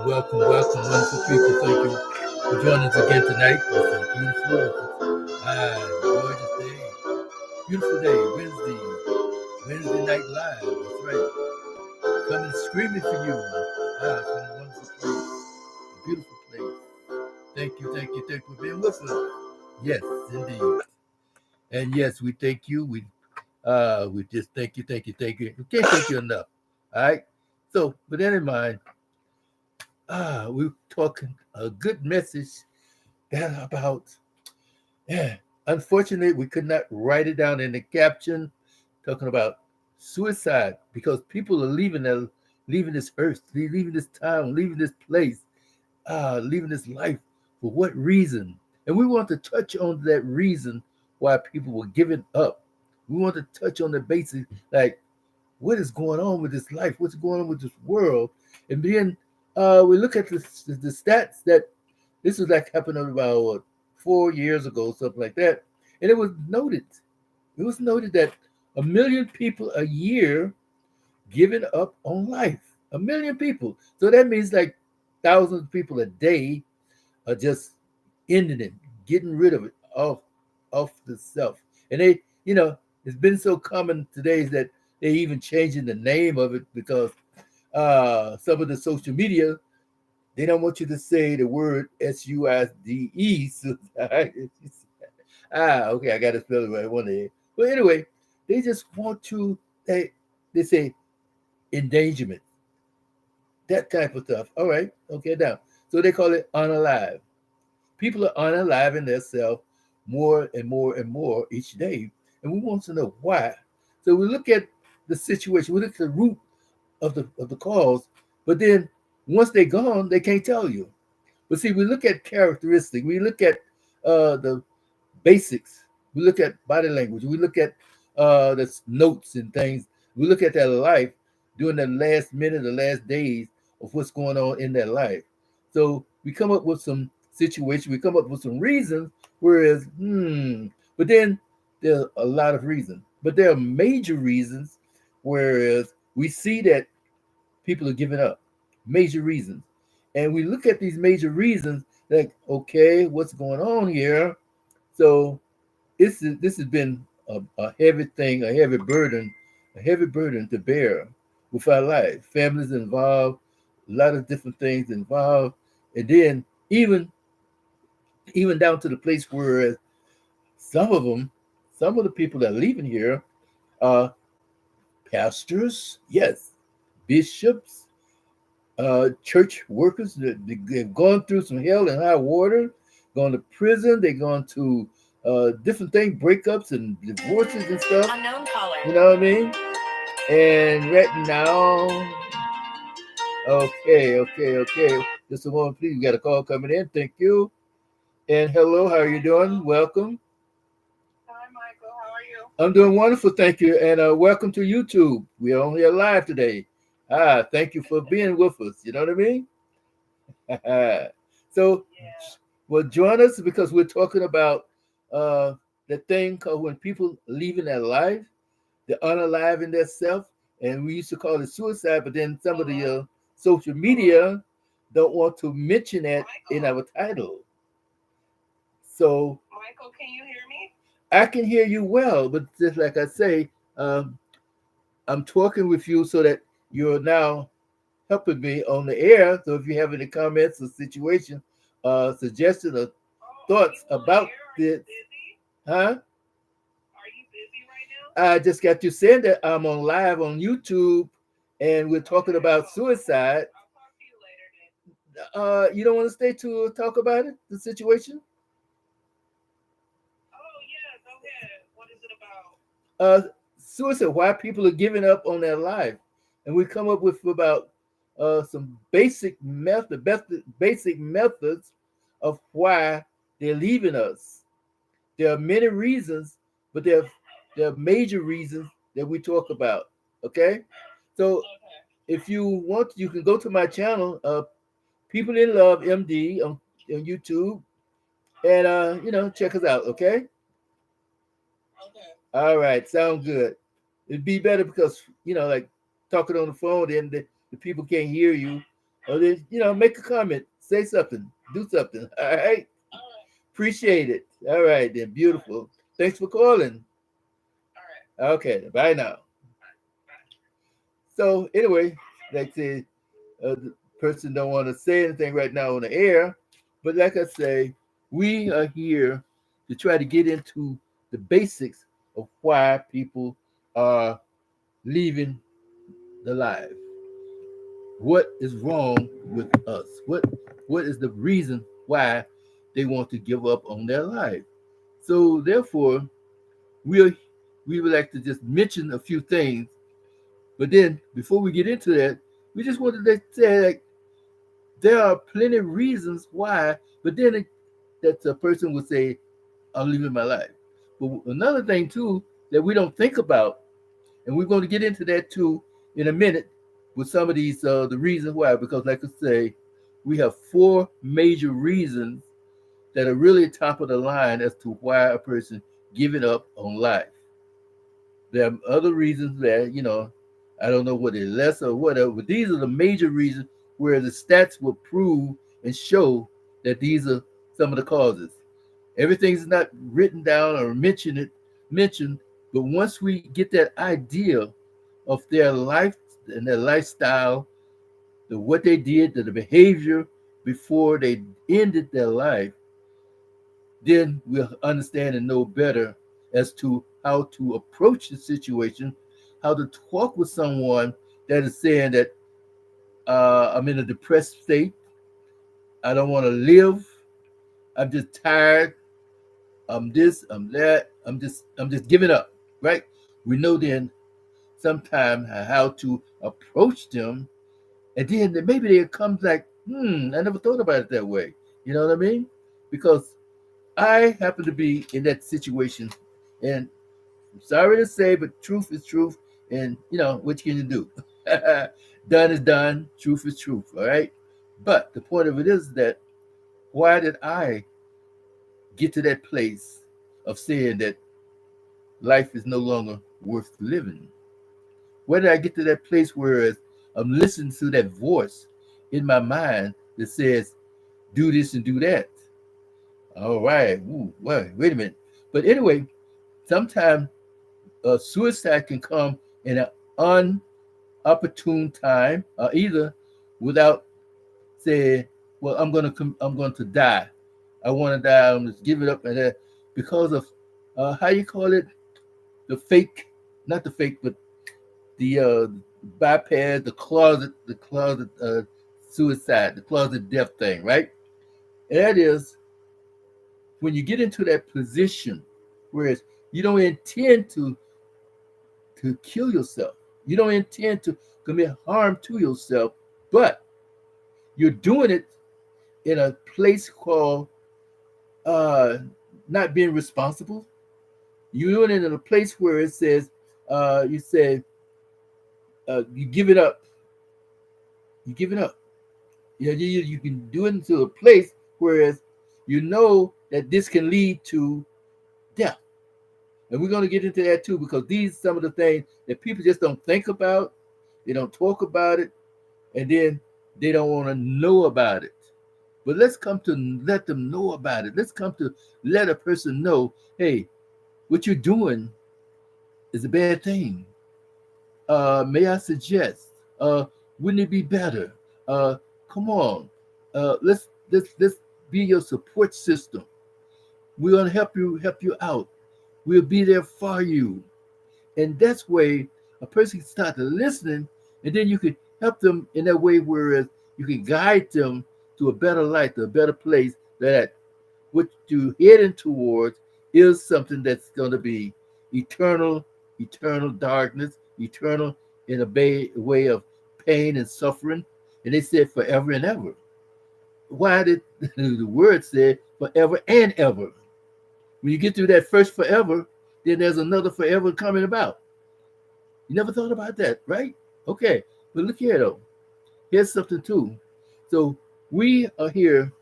welcome, wonderful people. Thank you for joining us again tonight. This is gorgeous day, beautiful day, Wednesday night live. That's right, coming screaming for you. From a wonderful place, a beautiful place. Thank you for being with us. Yes, indeed, and yes, we thank you. We just thank you. We can't thank you enough. All right. So, with that in mind, we're talking a good message that about, yeah, unfortunately, we could not write it down in the caption, talking about suicide because people are leaving this earth, leaving this town, leaving this place, leaving this life. For what reason? And we want to touch on that reason why people were giving up. We want to touch on the basic, like what is going on with this life? What's going on with this world? And then we look at the stats that this was like happened about 4 years ago, something like that. And it was noted that 1 million people a year giving up on life. 1 million people. So that means like thousands of people a day are just ending it, getting rid of it off the self. And it's been so common today that they even changing the name of it because some of the social media they don't want you to say the word SUIDE. So, okay, I got to spell it right one day. But anyway, they just want to they say endangerment, that type of stuff. All right, okay, now so they call it unalive. People are unaliving themselves more and more and more each day, and we want to know why. So we look at the situation, we look at the root of the cause, but then once they're gone, they can't tell you. But see, we look at characteristics, we look at the basics, we look at body language, we look at the notes and things, we look at their life during the last minute, the last days of what's going on in their life. So we come up with some situations, we come up with some reasons, whereas, but then there are a lot of reasons. But there are major reasons, whereas we see that people are giving up. Major reasons. And we look at these major reasons like, okay, what's going on here? So this has been a heavy thing, a heavy burden to bear with our life. Families involved, a lot of different things involved. And then even down to the place where some of them, some of the people that are leaving here are pastors, yes, bishops, church workers that they've gone through some hell and high water, gone to prison, they've gone to different things, breakups and divorces and stuff. Unknown caller. You know what I mean? And right now, okay. Just a moment, please. We got a call coming in. Thank you. And hello, how are you doing? Welcome. Hi, Michael. How are you? I'm doing wonderful, thank you. And welcome to YouTube. We are only alive today. Thank you for being with us. You know what I mean? So, Yeah. well, join us because we're talking about uh, the thing called when people leaving their life, the unalive in their self, and we used to call it suicide. But then some of the social media don't want to mention that in our title. So, Michael, can you hear me? I can hear you well, but just like I say, um, I'm talking with you so that you're now helping me on the air. So if you have any comments or situation, suggestions or Oh, are you thoughts on about air? Are you this, busy? huh? Are you busy right now? I just got you saying that I'm on live on YouTube and we're talking Okay, about suicide. I'll talk to you later then. You don't want to stay to talk about it, the situation? Oh, yeah, go ahead. What is it about? Uh, Suicide, why people are giving up on their life. And we come up with about some basic methods of why they're leaving us. There are many reasons, but there are major reasons that we talk about. Okay, so Okay. if you want, you can go to my channel, People in Love MD on YouTube, and check us out. Okay, Okay. all right, sound good. It'd be better because like talking on the phone, then the people can't hear you. Or then, make a comment, say something, do something. All right. All right. Appreciate it. All right, then. All right. Beautiful. Thanks for calling. All right. Okay. Bye now. All right. Bye. So, anyway, like I say, the person don't want to say anything right now on the air. But like I say, we are here to try to get into the basics of why people are leaving the life. What is wrong with us? What is the reason why they want to give up on their life? So therefore, we are, we would like to just mention a few things, but then before we get into that, we just wanted to say like there are plenty of reasons why, but then that a person would say, "I'm leaving my life." But another thing too that we don't think about, and we're going to get into that too in a minute with some of these the reasons why. Because, like I say, we have four major reasons that are really top of the line as to why a person giving up on life. There are other reasons that I don't know what is less or whatever, but these are the major reasons where the stats will prove and show that these are some of the causes. Everything's not written down or mentioned, but once we get that idea of their life and their lifestyle, the what they did, the behavior before they ended their life, then we'll understand and know better as to how to approach the situation, how to talk with someone that is saying that I'm in a depressed state, I don't want to live, I'm just tired, I'm this, I'm that, I'm just giving up, right? We know then sometimes how to approach them, and then maybe they come like, I never thought about it that way. You know what I mean? Because I happen to be in that situation, and I'm sorry to say, but truth is truth, and what can you do? Done is done. Truth is truth. All right. But the point of it is that why did I get to that place of saying that life is no longer worth living? Where did I get to that place where I'm listening to that voice in my mind that says, do this and do that? All right. Ooh, wait a minute. But anyway, sometimes suicide can come in an unopportune time, either without saying, well, I'm going to die. I want to die. I'm just give it up and that because of how you call it, the fake, not the fake, but the bypass, the closet suicide, the closet death thing, right? And that is when you get into that position, whereas you don't intend to kill yourself, you don't intend to commit harm to yourself, but you're doing it in a place called uh, not being responsible. You're doing it in a place where it says you say you give it up, you give it up. You can do it into a place whereas you know that this can lead to death. And we're going to get into that too because these some of the things that people just don't think about, they don't talk about it, and then they don't want to know about it. But let's come to let them know about it. Let's come to let a person know, hey, what you're doing is a bad thing. May I suggest? Wouldn't it be better? Uh, Come on. Let's be your support system. We're gonna help you out. We'll be there for you. And that's way a person can start to listening, and then you can help them in that way, whereas you can guide them to a better life, to a better place. That what you're heading towards is something that's going to be eternal, eternal darkness, eternal in a way of pain and suffering. And they said forever and ever. Why did the word say forever and ever? When you get through that first forever, then there's another forever coming about. You never thought about that, right? Okay, but look here though. Here's something too. So we are here,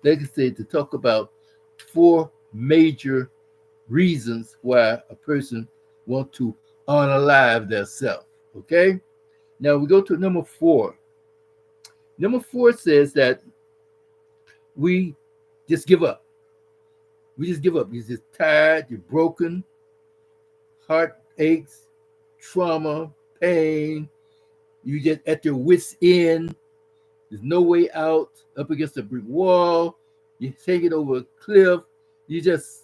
like I said, to talk about four major reasons why a person want to unalive their self. Okay. Now we go to number four. Number four says that we just give up. We just give up. You're just tired, you're broken, heart aches, trauma, pain. You just at your wits' end. There's no way out, up against a brick wall. You're taking over a cliff. You just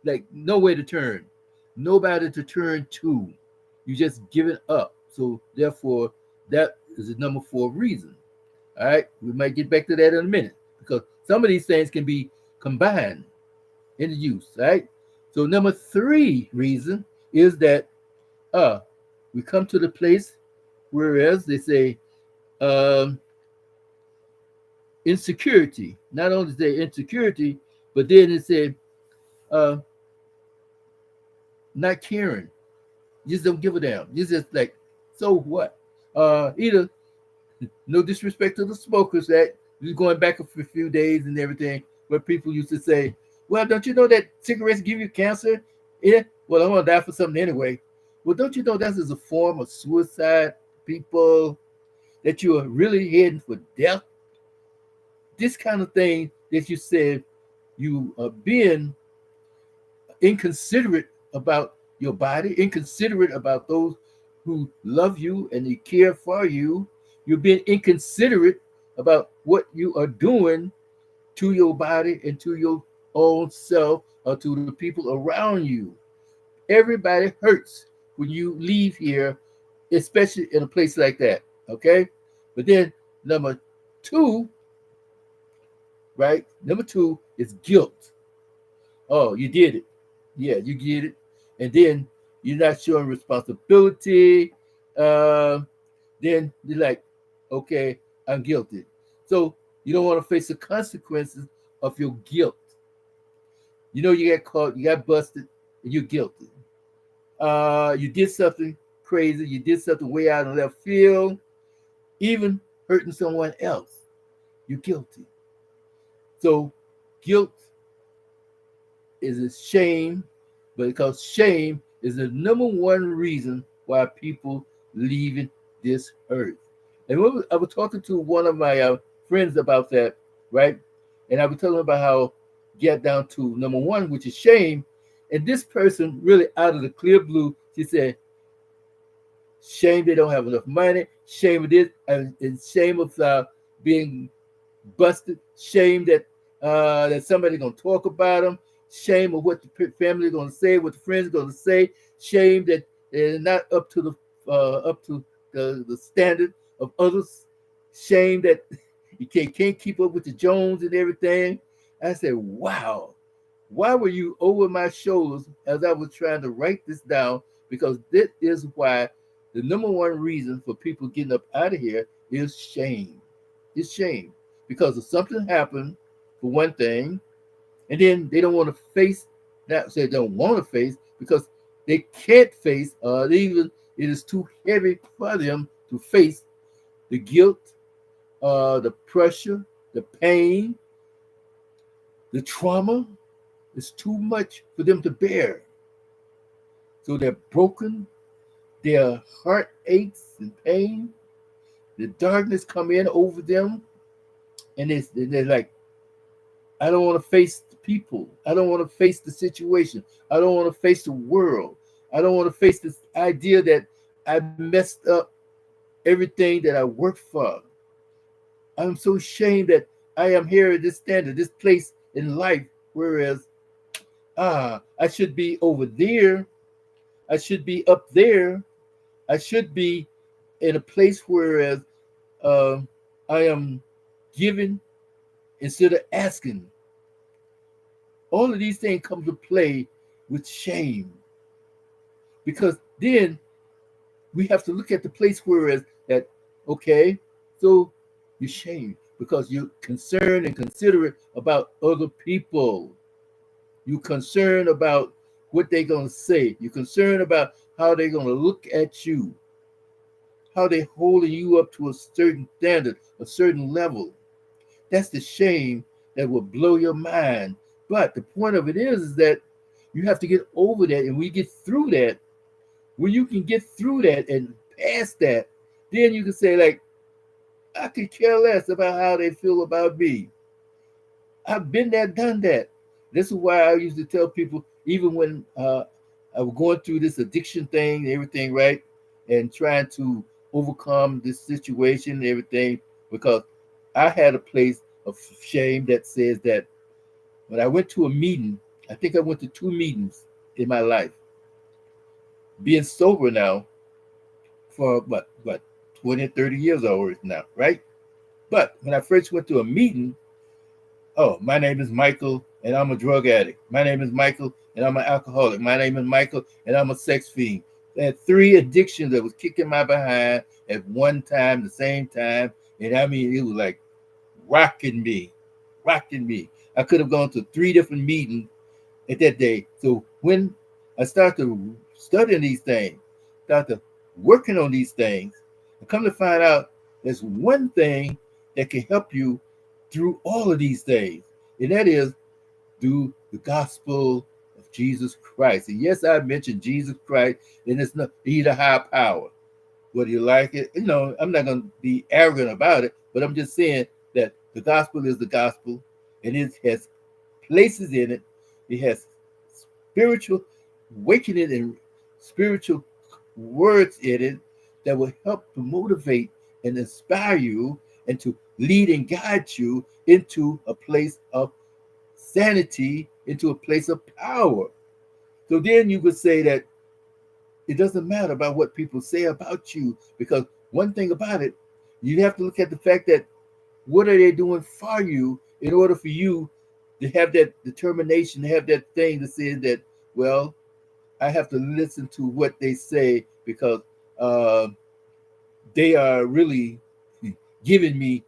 like nowhere to turn, nobody to turn to. You just give it up. So therefore, that is the number four reason. All right, we might get back to that in a minute because some of these things can be combined in the use. All right. So number three reason is that uh we come to the place whereas they say um insecurity. Not only is there insecurity, but then it said uh not caring. You just don't give a damn. You just like, so what? Either no disrespect to the smokers that you're going back for a few days and everything, where people used to say, well, don't you know that cigarettes give you cancer? Yeah, well, I'm gonna die for something anyway. Well, don't you know that is a form of suicide, people, that you are really heading for death? This kind of thing that you said you are being inconsiderate about your body, inconsiderate about those who love you and they care for you. You're being inconsiderate about what you are doing to your body and to your own self or to the people around you. Everybody hurts when you leave here, especially in a place like that. Okay? But then number two, right? Number two is guilt. Oh, you did it. Yeah, you get it. And then you're not showing responsibility. Uh, then you're like, okay, I'm guilty. So you don't want to face the consequences of your guilt. You know you got caught, you got busted, and you're guilty. You did something crazy, you did something way out in left field, even hurting someone else. You're guilty. So guilt is a shame, but because shame is the number one reason why people leaving this earth. And I was talking to one of my friends about that, right? And I was telling him about how get down to number one, which is shame. And this person really out of the clear blue, she said, shame they don't have enough money, shame of this, and shame of being busted, shame that that somebody gonna talk about them, shame of what the family gonna say, what the friends gonna say, shame that they're not up to the up to the standard of others, shame that you can't keep up with the Jones and everything. I said, wow, why were you over my shoulders as I was trying to write this down? Because this is why the number one reason for people getting up out of here is shame. It's shame because of something happened for one thing, and then they don't want to face that. Say they don't want to face because they can't face, even it is too heavy for them to face the guilt, the pressure, the pain, the trauma. It's too much for them to bear. So they're broken. Their heart aches and pain. The darkness come in over them, and they're like, I don't want to face the people. I don't want to face the situation. I don't want to face the world. I don't want to face this idea that I messed up everything that I worked for. I'm so ashamed that I am here at this standard, this place in life, whereas I should be over there. I should be up there. I should be in a place whereas uh, I am giving instead of asking. All of these things come to play with shame because then we have to look at the place whereas that okay, so you're shamed because you're concerned and considerate about other people. You're concerned about what they're gonna say. You're concerned about how they're gonna look at you, how they're holding you up to a certain standard, a certain level. That's the shame that will blow your mind. But the point of it is that you have to get over that. And when you get through that, when you can get through that and past that, then you can say, like, I could care less about how they feel about me. I've been there, done that. This is why I used to tell people, even when I was going through this addiction thing, everything, right, and trying to overcome this situation and everything, because I had a place of shame that says that when I went to a meeting, I think I went to two meetings in my life, being sober now for what 20, 30 years already now, right? But when I first went to a meeting, oh, my name is Michael and I'm a drug addict. My name is Michael and I'm an alcoholic. My name is Michael and I'm a sex fiend. I had three addictions that was kicking my behind at one time, the same time. And I mean, it was like rocking me, rocking me. I could have gone to three different meetings at that day. So when I started to studying these things, started working on these things, I come to find out there's one thing that can help you through all of these things, and that is through the gospel of Jesus Christ. And yes, I mentioned Jesus Christ, and it's not he's a high power. Whether you like it, I'm not going to be arrogant about it, but I'm just saying that the gospel is the gospel, and it has places in it. It has spiritual awakening and spiritual words in it that will help to motivate and inspire you and to lead and guide you into a place of sanity, into a place of power. So then you could say that it doesn't matter about what people say about you, because one thing about it, you have to look at the fact that what are they doing for you in order for you to have that determination, to have that thing to say that, well, I have to listen to what they say because uh, they are really giving me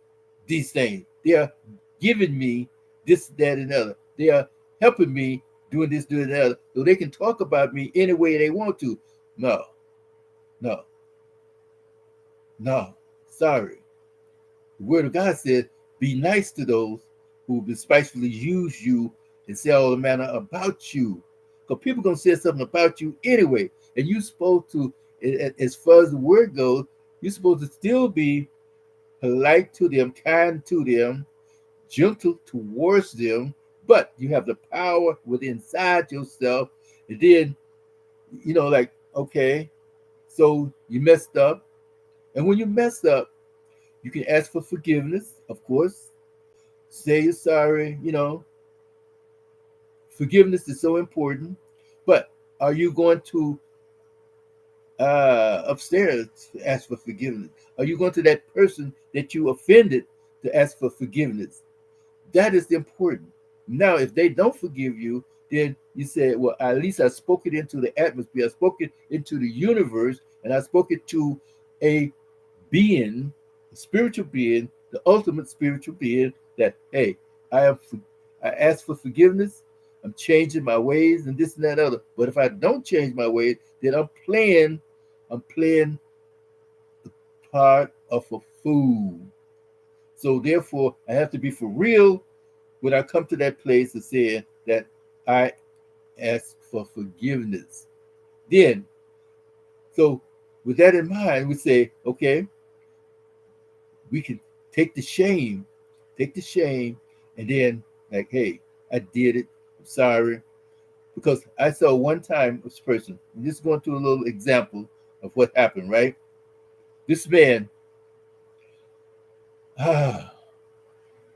these things. They are giving me this, that, and other. They are helping me doing this, doing that. Other. So they can talk about me any way they want to. No, no, no. Sorry. The word of God says, be nice to those who despitefully use you and say all the manner about you. Because people going to say something about you anyway. And you're supposed to, as far as the word goes, you're supposed to still be polite to them, kind to them, gentle towards them, but you have the power within inside yourself. And then, like, okay, so you messed up. And when you mess up, you can ask for forgiveness, of course. Say you're sorry. Forgiveness is so important. But are you going to upstairs to ask for forgiveness? Are you going to that person that you offended to ask for forgiveness? That is important. Now, if they don't forgive you, then you say, well, at least I spoke it into the atmosphere, I spoke it into the universe, and I spoke it to a being, a spiritual being, the ultimate spiritual being, that, hey, I am, I ask for forgiveness, I'm changing my ways and this and that other. But if I don't change my ways, then I'm playing the part of a fool. So therefore, I have to be for real when I come to that place of saying that I ask for forgiveness. Then, so with that in mind, we say, okay, we can take the shame, take the shame, and then like, hey, I did it. I'm sorry. Because I saw one time this person, just going through a little example of what happened, right? This man,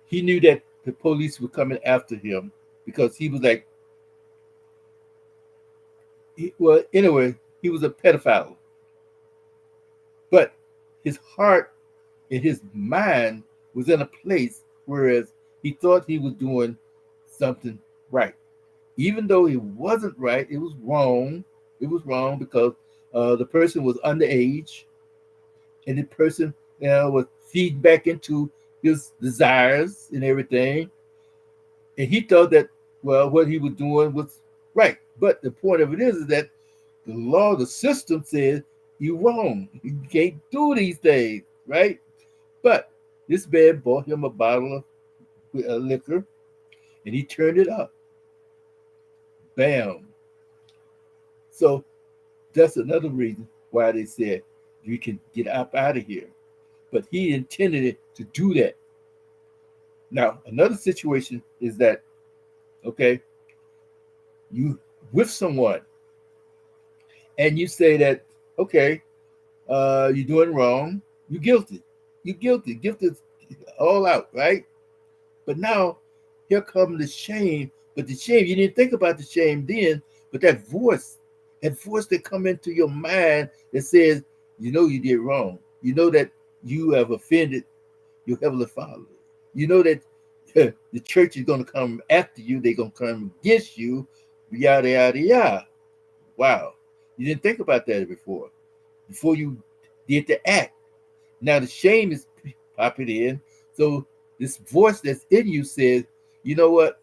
he knew that the police were coming after him because he was like, well, anyway, he was a pedophile. But his heart and his mind was in a place whereas he thought he was doing something right. Even though it wasn't right, it was wrong. It was wrong because the person was underage and the person was feeding back into his desires and everything. And he thought that, well, what he was doing was right. But the point of it is that the law, the system says you're wrong. You can't do these things, right? But this man bought him a bottle of liquor and he turned it up. Bam. So that's another reason why they said you can get up out of here. but he intended it to do that. Now, another situation is that, okay, you with someone and you say that, okay, you're doing wrong, you're guilty. You're guilty. Guilty is all out, right? But now here comes the shame. But the shame, you didn't think about the shame then, but that voice that come into your mind that says, you know you did wrong. You know that you have offended your heavenly Father. You know that the church is going to come after you. They're going to come against you. Yada yada yada. Wow, you didn't think about that before. Before you did the act. Now the shame is popping in. So this voice that's in you says, you know what?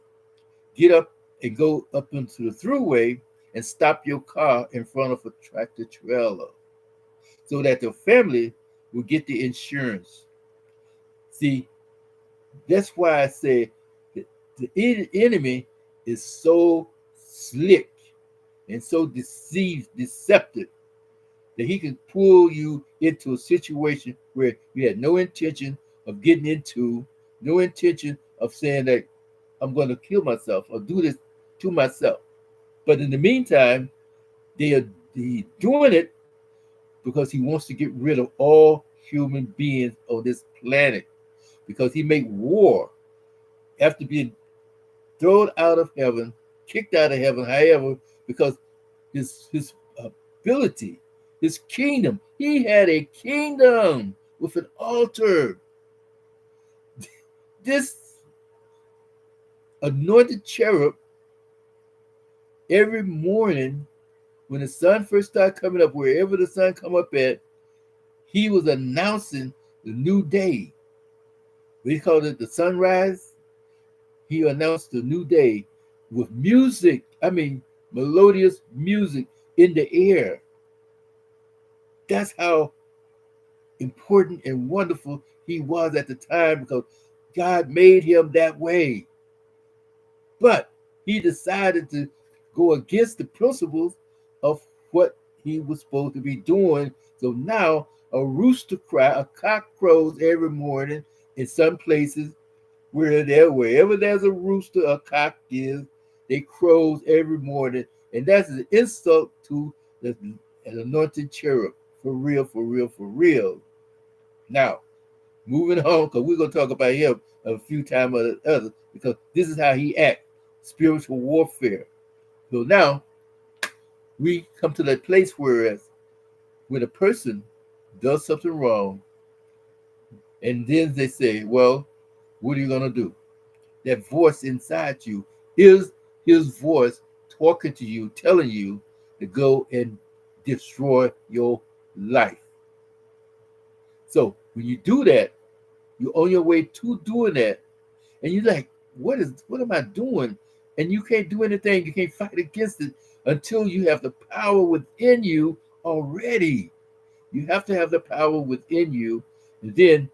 Get up and go up into the throughway and stop your car in front of a tractor trailer so that the family will get the insurance. See, that's why I say the enemy is so slick and so deceptive that he can pull you into a situation where you had no intention of getting into, no intention of saying that I'm going to kill myself or do this to myself. But in the meantime, they are doing it because he wants to get rid of all human beings on this planet because he made war after being thrown out of heaven, kicked out of heaven, however, because his ability, his kingdom. He had a kingdom with an altar. This anointed cherub, every morning when the sun first started coming up, wherever the sun come up at, he was announcing the new day. We called it the sunrise. He announced the new day with music. I mean, melodious music in the air. That's how important and wonderful he was at the time because God made him that way. But he decided to go against the principles of what he was supposed to be doing. So now a rooster cry, a cock crows every morning in some places wherever there's a rooster, a cock is, they crows every morning. And that's an insult to an anointed cherub. For real, for real, for real. Now, moving on, because we're going to talk about him a few times or the other, because this is how he acts, spiritual warfare. So now we come to that place whereas when a person does something wrong, and then they say, well, what are you going to do? That voice inside you is his voice talking to you, telling you to go and destroy your life. So when you do that, you're on your way to doing that, and you're like, what am I doing? And you can't do anything, you can't fight against it until you have the power within you already. You have to have the power within you, and then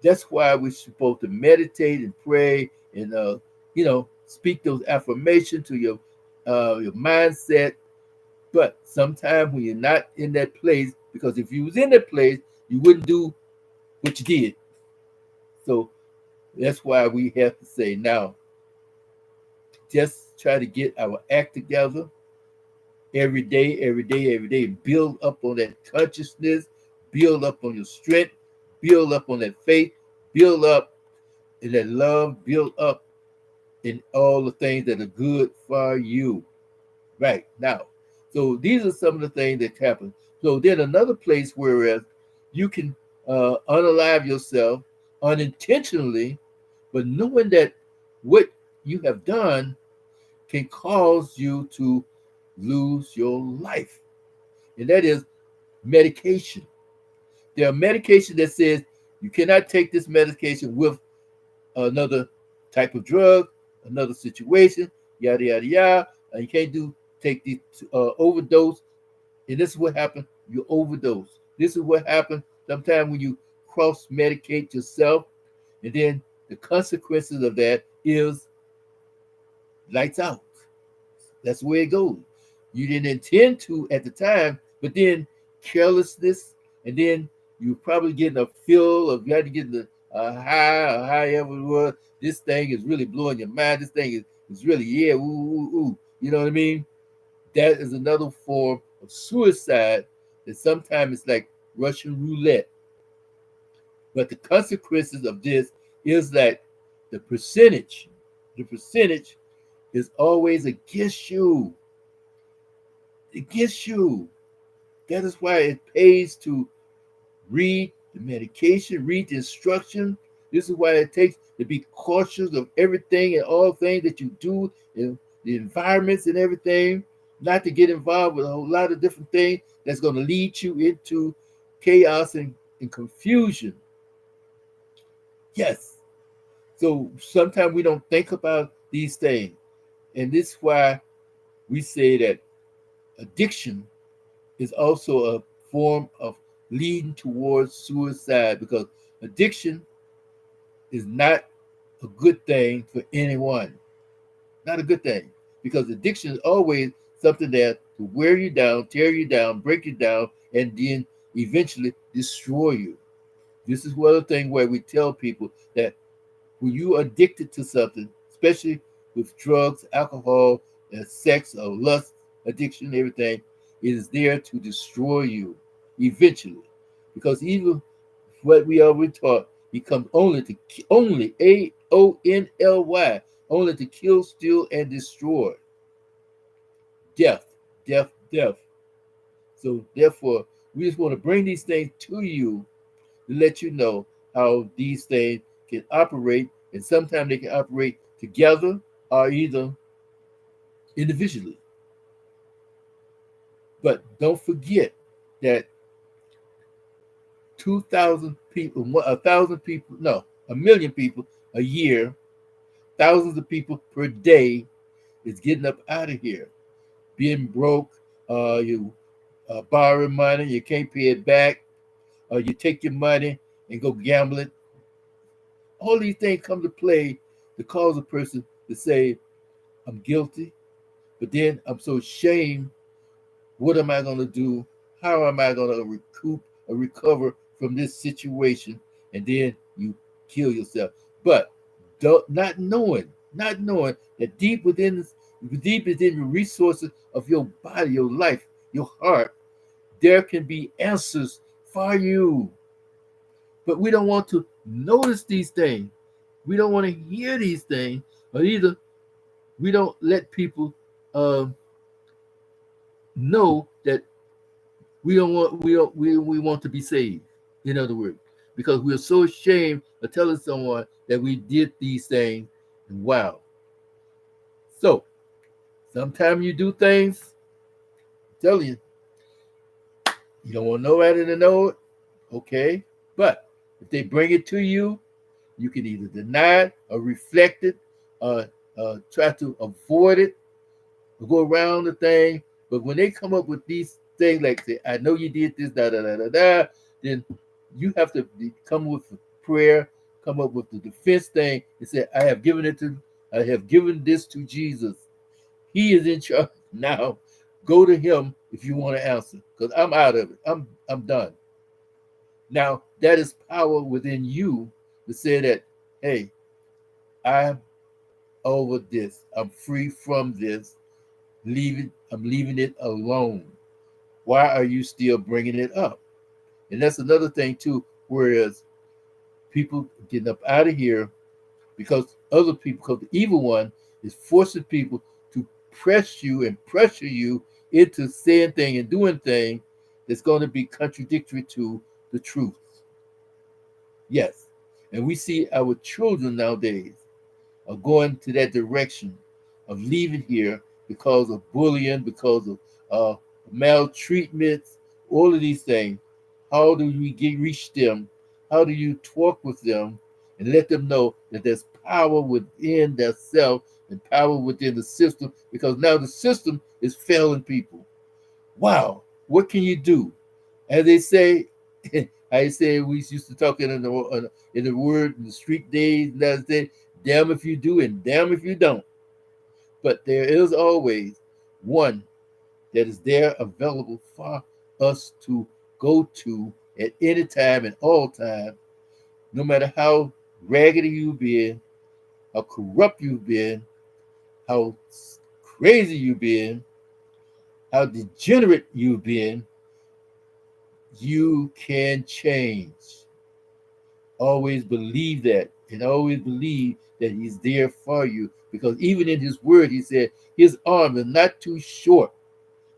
that's why we're supposed to meditate and pray and speak those affirmations to your mindset. But sometimes when you're not in that place, because if you was in that place, you wouldn't do what you did. So that's why we have to say now, just try to get our act together every day, every day, every day. Build up on that consciousness, build up on your strength, build up on that faith, build up in that love, build up in all the things that are good for you. Right now. So these are some of the things that happen. So then another place whereas you can unalive yourself unintentionally, but knowing that what you have done can cause you to lose your life. And that is medication. There are medications that says you cannot take this medication with another type of drug, another situation, yada yada yada. And you can't take the overdose. And this is what happened. You overdose. This is what happened sometimes when you cross medicate yourself, and then the consequences of that is lights out. That's where it goes. You didn't intend to at the time, but then carelessness, and then you're probably getting a feel of you had to get the high or however it was. This thing is really blowing your mind. This thing is really, yeah, ooh, ooh, ooh. You know what I mean? That is another form of suicide that sometimes it's like Russian roulette. But the consequences of this is that the percentage, the percentage is always against you. Against you. That is why it pays to read the medication, read the instruction. This is why it takes to be cautious of everything and all things that you do in the environments and everything, not to get involved with a whole lot of different things that's going to lead you into chaos and confusion. Yes. So sometimes we don't think about these things. And this is why we say that addiction is also a form of leading towards suicide because addiction is not a good thing for anyone. Not a good thing because addiction is always something that to wear you down, tear you down, break you down, and then eventually destroy you. This is one of the things where we tell people that when you are addicted to something, especially with drugs, alcohol, and sex or lust, addiction, everything, it is there to destroy you eventually. Because even what we already taught becomes only to only AONLY, only to kill, steal, and destroy. Death, death, death. So therefore, we just want to bring these things to you to let you know how these things can operate, and sometimes they can operate together or either individually. But don't forget that 2,000 people, 1,000 people, no, 1,000,000 people a year, thousands of people per day is getting up out of here, being broke, you borrowing money, you can't pay it back, or you take your money and go gamble it. All these things come to play to cause a person to say, I'm guilty, but then I'm so ashamed. What am I going to do? How am I going to recoup or recover from this situation? And then you kill yourself. But not knowing that deep within the resources of your body, your life, your heart, there can be answers for you. But we don't want to notice these things. We don't want to hear these things, or either we don't let people um, know that we want to be saved. In other words, because we're so ashamed of telling someone that we did these things. And wow. So sometimes you do things, I'm telling you, you don't want nobody to know it. Okay. But if they bring it to you, you can either deny it or reflect it or try to avoid it or go around the thing. But when they come up with these things like, say, I know you did this, da da da da da, then you have to come with a prayer, come up with the defense thing, and say, I have given this to Jesus. He is in charge now. Go to him if you want to answer, because I'm out of it. I'm done. Now that is power within you to say that, hey, I'm over this. I'm free from this. I'm leaving it alone. Why are you still bringing it up? And that's another thing too. Whereas people getting up out of here because other people, because the evil one is forcing people to press you and pressure you into saying thing and doing thing that's going to be contradictory to the truth. Yes, and we see our children nowadays are going to that direction of leaving here because of bullying, because of uh, maltreatment, all of these things. How do we reach them? How do you talk with them and let them know that there's power within their self and power within the system? Because now the system is failing people. Wow, what can you do? As they say, I say we used to talk in the word in the street days, and that's it. Damn if you do, and damn if you don't. But there is always one that is there available for us to go to at any time and all time, no matter how raggedy you've been, how corrupt you've been, how crazy you've been, how degenerate you've been, you can change. Always believe that, and always believe that He's there for you. Because even in His word, He said His arm is not too short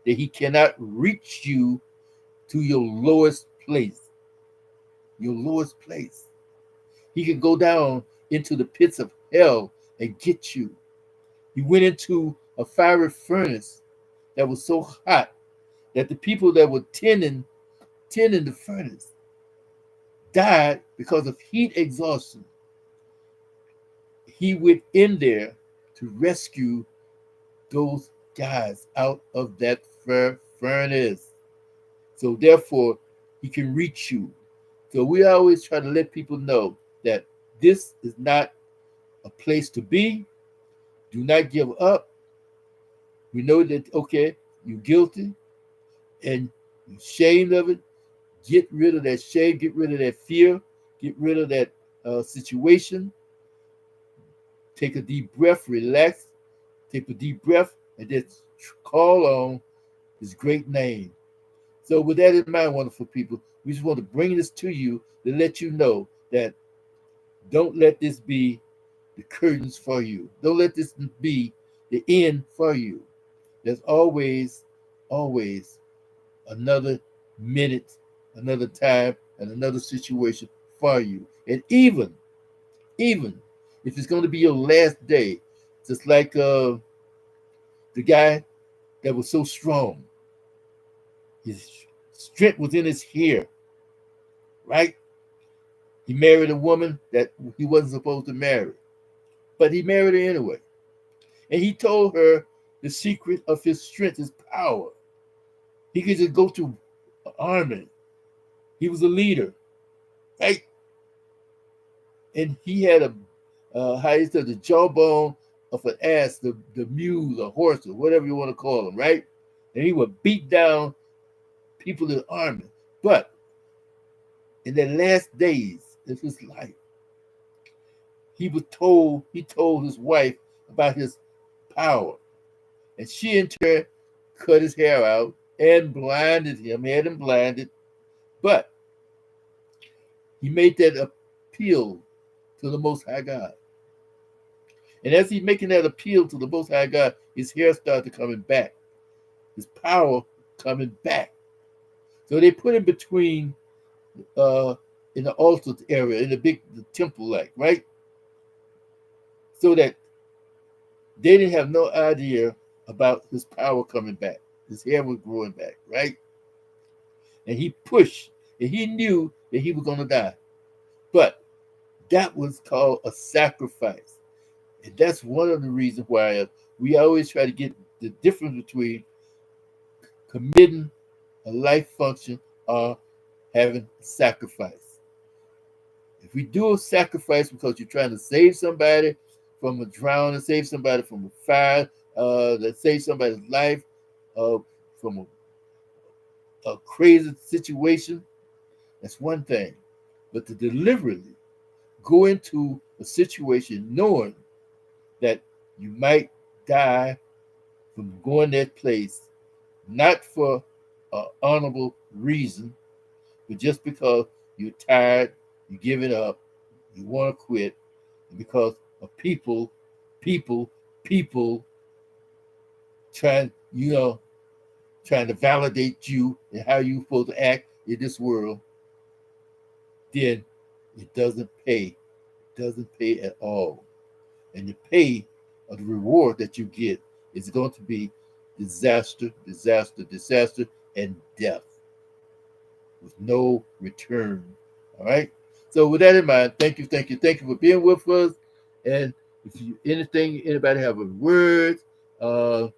that He cannot reach you to your lowest place. Your lowest place. He can go down into the pits of hell and get you. He went into a fiery furnace that was so hot that the people that were tending the furnace died because of heat exhaustion. He went in there to rescue those guys out of that furnace. So therefore, He can reach you. So we always try to let people know that this is not a place to be. Do not give up. We know that, okay, you're guilty and you're ashamed of it. Get rid of that shame, get rid of that fear, get rid of that situation. Take a deep breath, relax, take a deep breath, and just call on His great name. So, with that in mind, wonderful people, we just want to bring this to you to let you know that don't let this be the curtains for you. Don't let this be the end for you. There's always, always another minute, another time, and another situation for you. And even if it's going to be your last day, just like the guy that was so strong, his strength was in his hair, right? He married a woman that he wasn't supposed to marry, but he married her anyway. And he told her the secret of his strength, his power. He could just go to an army. He was a leader, right? And he had how you said, the jawbone of an ass, the mule, the horse, or whatever you want to call him, right? And he would beat down people in the army. But in the last days of his life, he told his wife about his power. And she in turn cut his hair out and blinded him, had him blinded. But he made that appeal to the Most High God. And as he's making that appeal to the Most High God, his hair started coming back, his power coming back. So they put him between, uh, in the altar area, in the temple, like, right? So that they didn't have no idea about his power coming back. His hair was growing back, right? And he pushed, and he knew that he was going to die. But that was called a sacrifice. And that's one of the reasons why we always try to get the difference between committing a life function or having a sacrifice. If we do a sacrifice because you're trying to save somebody from a drowning, save somebody from a fire, that save somebody's life uh, from a crazy situation, that's one thing. But to deliberately go into a situation knowing that you might die from going that place, not for an honorable reason, but just because you're tired, you're giving up, you want to quit, and because of people, people trying to validate you and how you're supposed to act in this world, then it doesn't pay. It doesn't pay at all. And the pay of the reward that you get is going to be disaster, disaster, disaster, and death with no return. All right. So with that in mind, thank you for being with us. And if you anybody have a word, uh,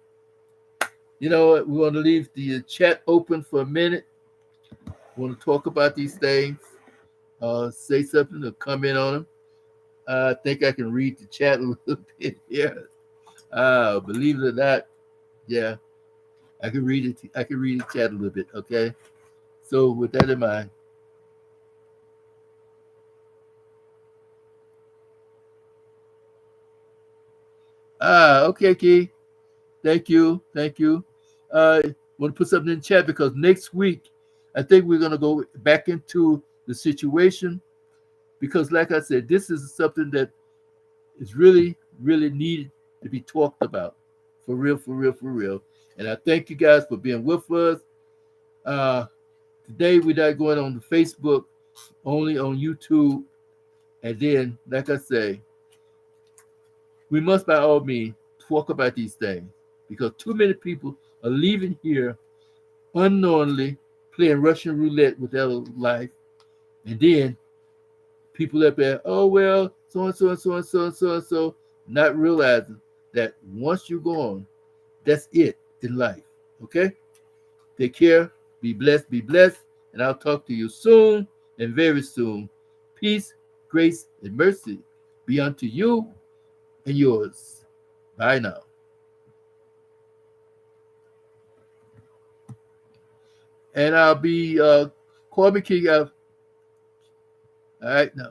we want to leave the chat open for a minute. We want to talk about these things. Say something or comment on them. I think I can read the chat a little bit here. Believe it or not, yeah, I can read it. I can read the chat a little bit. Okay. So with that in mind. Okay, Key. Thank you. Thank you. Uh, want to put something in chat because next week I think we're gonna go back into the situation because, like I said, this is something that is really, really needed to be talked about for real, for real, for real. And I thank you guys for being with us. Uh, Today we're not going on the Facebook, only on YouTube. And then, like I say, we must by all means talk about these things because too many people are leaving here unknowingly playing Russian roulette with their life, and then people up there, oh well, so and so and so and so and so and so, not realizing that once you're gone, that's it in life. Okay? Take care, be blessed, and I'll talk to you soon and very soon. Peace, grace, and mercy be unto you and yours. Bye now. And I'll be call me King. All right now.